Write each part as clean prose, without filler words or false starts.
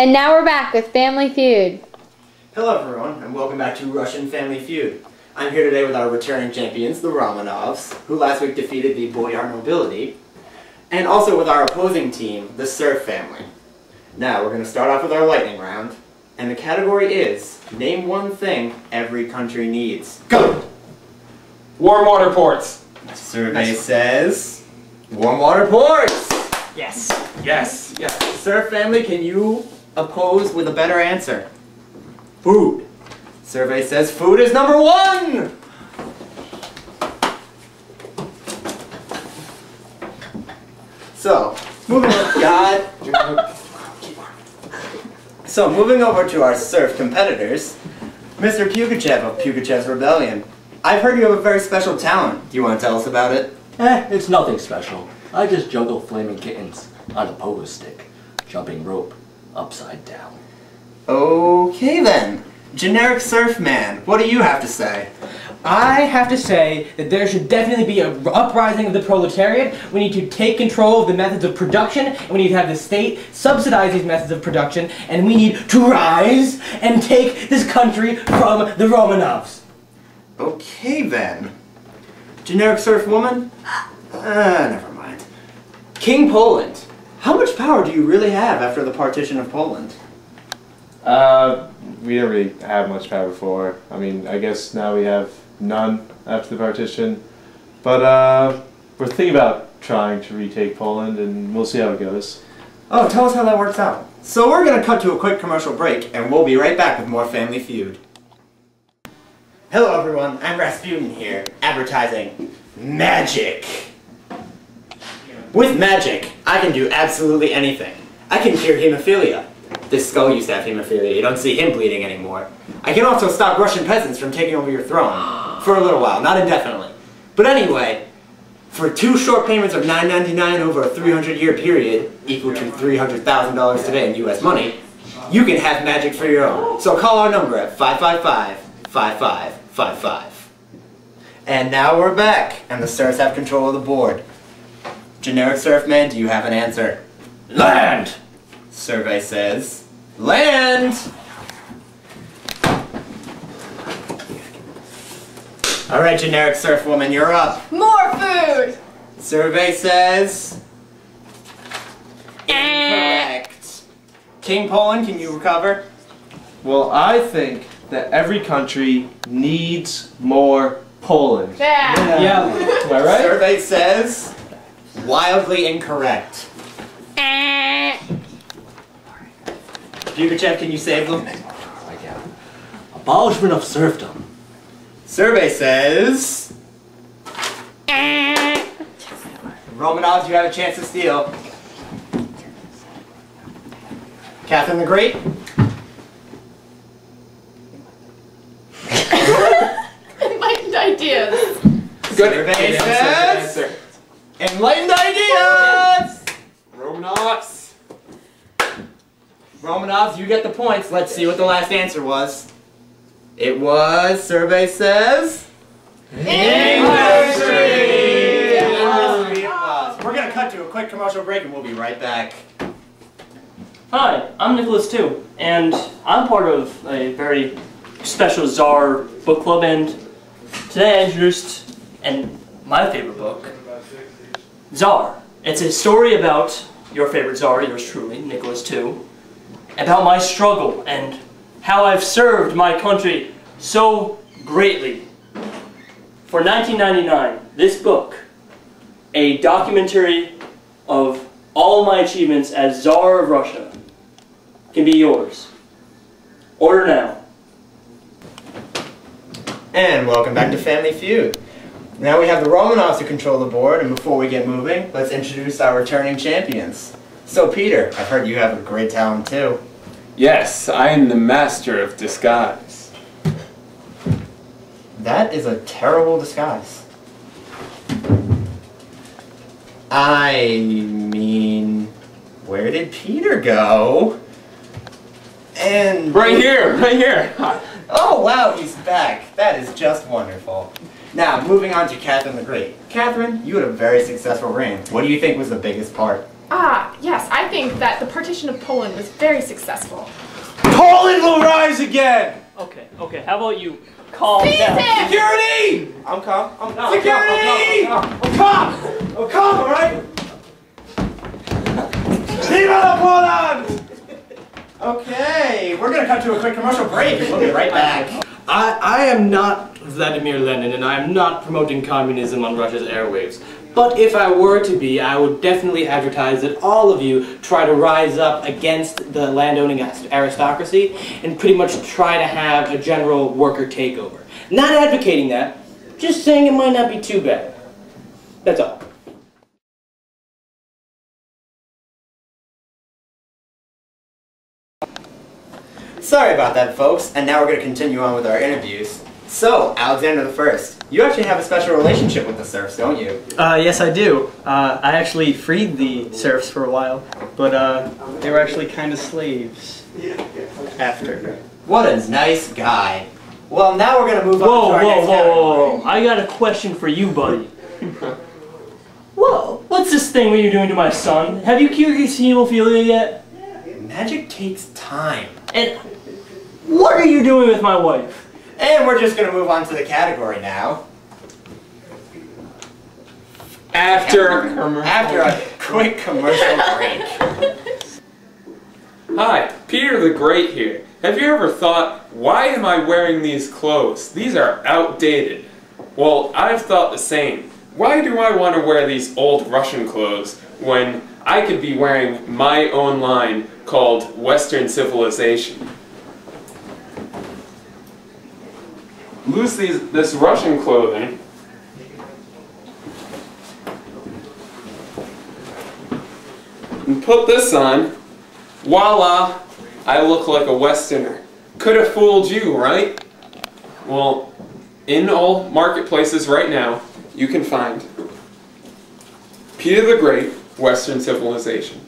And now we're back with Family Feud. Hello everyone, and welcome back to Russian Family Feud. I'm here today with our returning champions, the Romanovs, who last week defeated the Boyar nobility, and also with our opposing team, the Serf family. Now, we're going to start off with our lightning round, and the category is, name one thing every country needs. Go! Warm water ports. Survey says, warm water ports! Yes. Yes. Yes. Serf family, can you oppose with a better answer? Food. Survey says food is number one! So, moving over to our Serf competitors, Mr. Pugachev of Pugachev's Rebellion. I've heard you have a very special talent. Do you want to tell us about it? It's nothing special. I just juggle flaming kittens on a pogo stick, jumping rope upside down. Okay then. Generic Serf man, what do you have to say? I have to say that there should definitely be an uprising of the proletariat. We need to take control of the methods of production, and we need to have the state subsidize these methods of production, and we need to rise and take this country from the Romanovs. Okay then. Generic Serf woman? Never mind. King Poland. How much power do you really have after the partition of Poland? We didn't really have much power before. I mean, I guess now we have none after the partition. But we're thinking about trying to retake Poland, and we'll see how it goes. Oh, tell us how that works out. So we're going to cut to a quick commercial break, and we'll be right back with more Family Feud. Hello everyone, I'm Rasputin here, advertising magic. With magic, I can do absolutely anything. I can cure hemophilia. This skull used to have hemophilia. You don't see him bleeding anymore. I can also stop Russian peasants from taking over your throne. For a little while, not indefinitely. But anyway, for 2 short payments of $9.99 over a 300-year period, equal to $300,000 today in US money, you can have magic for your own. So call our number at 555-5555. And now we're back, and the Serfs have control of the board. Generic Serf man, do you have an answer? Land! Survey says, land! Alright, Generic Serf woman, you're up. More food! Survey says, incorrect. King Poland, can you recover? Well, I think that every country needs more Poland. Yeah. Am I right? Survey says, wildly incorrect. Pugachev, can you save them? I can. Abolishment of serfdom. Survey says, Romanovs, you have a chance to steal. Catherine the Great? Enlightened ideas. Survey says, enlightened ideas! Romanovs. Romanovs, you get the points. Let's see what the last answer was. It was, survey says, industry! Industry it was. We're going to cut to a quick commercial break and we'll be right back. Hi, I'm Nicholas too, and I'm part of a very special Tsar book club, and today I introduced my favorite book, Tsar. It's a story about your favorite Tsar, yours truly, Nicholas too, about my struggle and how I've served my country so greatly. For $19.99, this book, a documentary of all my achievements as Tsar of Russia, can be yours. Order now. And welcome back to Family Feud. Now we have the Romanovs to control the board, and before we get moving, let's introduce our returning champions. So Peter, I've heard you have a great talent too. Yes, I am the master of disguise. That is a terrible disguise. I mean, where did Peter go? And... Right here, right here. Oh wow, he's back. That is just wonderful. Now, moving on to Catherine the Great. Catherine, you had a very successful reign. What do you think was the biggest part? Yes, I think that the partition of Poland was very successful. Poland will rise again! Okay, how about you calm down? Security! I'm calm. I'm calm. Security! I'm calm, alright? Viva Poland! Okay, we're gonna cut to a quick commercial break and we'll be right back. I am not Vladimir Lenin, and I am not promoting communism on Russia's airwaves. But if I were to be, I would definitely advertise that all of you try to rise up against the landowning aristocracy and pretty much try to have a general worker takeover. Not advocating that, just saying it might not be too bad. That's all. Sorry about that, folks, and now we're going to continue on with our interviews. So, Alexander the First, you actually have a special relationship with the serfs, don't you? Yes, I do. I actually freed the serfs for a while, but they were actually kind of slaves after. What a nice guy. Well, now we're going to move on to our next category. Whoa. I got a question for you, buddy. Whoa, what's this thing that you're doing to my son? Have you cured his hemophilia yet? Magic takes time. And what are you doing with my wife? And we're just going to move on to the category now. After a quick commercial break. Hi, Peter the Great here. Have you ever thought, why am I wearing these clothes? These are outdated. Well, I've thought the same. Why do I want to wear these old Russian clothes when I could be wearing my own line called Western Civilization? Lose this Russian clothing and put this on. Voila! I look like a Westerner. Could have fooled you, right? Well, in all marketplaces right now, you can find Peter the Great, Western Civilization.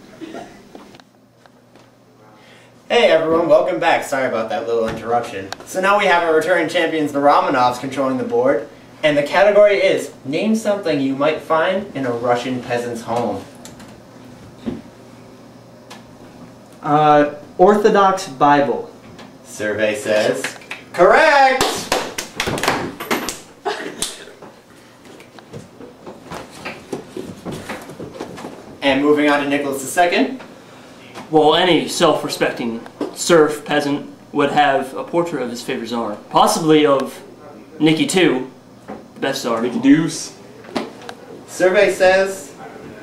Hey everyone, welcome back. Sorry about that little interruption. So now we have our returning champions, the Romanovs, controlling the board. And the category is, name something you might find in a Russian peasant's home. Orthodox Bible. Survey says, correct! And moving on to Nicholas II. Well, any self-respecting serf peasant would have a portrait of his favorite czar. Possibly of Nicky II, the best czar. Nicky Deuce. Survey says,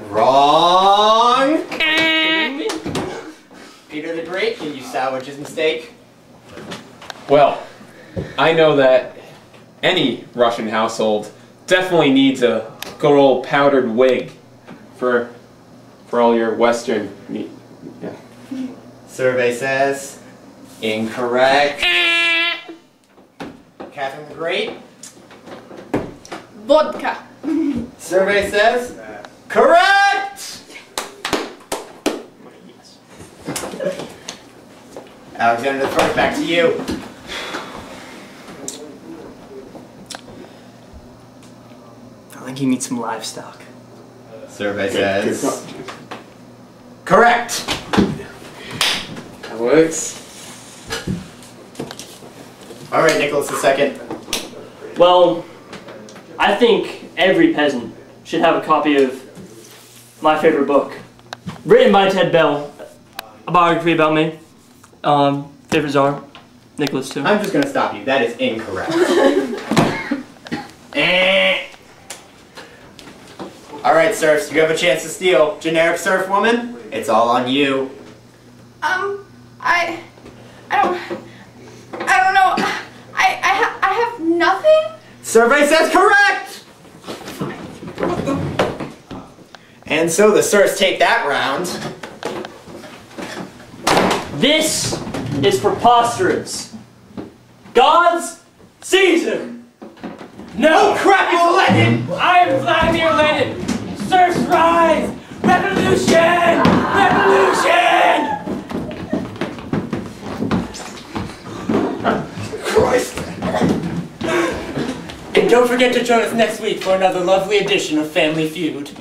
wrong! Peter the Great, can you salvage his mistake? Well, I know that any Russian household definitely needs a good old powdered wig for all your Western meat. Yeah. Survey says, incorrect. Catherine the Great. Vodka. Survey says, correct! Alexander the First, back to you. I think he needs some livestock. Survey says, correct! Alex. Alright, Nicholas II. Well, I think every peasant should have a copy of my favorite book, written by Ted Bell, a biography about me. Favorite czar, Nicholas II. I'm just going to stop you. That is incorrect. Alright, serfs, you have a chance to steal. Generic serf woman, it's all on you. I don't know. I have nothing? Survey says correct! And so the serfs take that round. This is preposterous. God's season. No! Oh crap, it's Lenin! I am Vladimir Lenin! Serfs rise! Revolution! Revolution! Christ! And don't forget to join us next week for another lovely edition of Family Feud.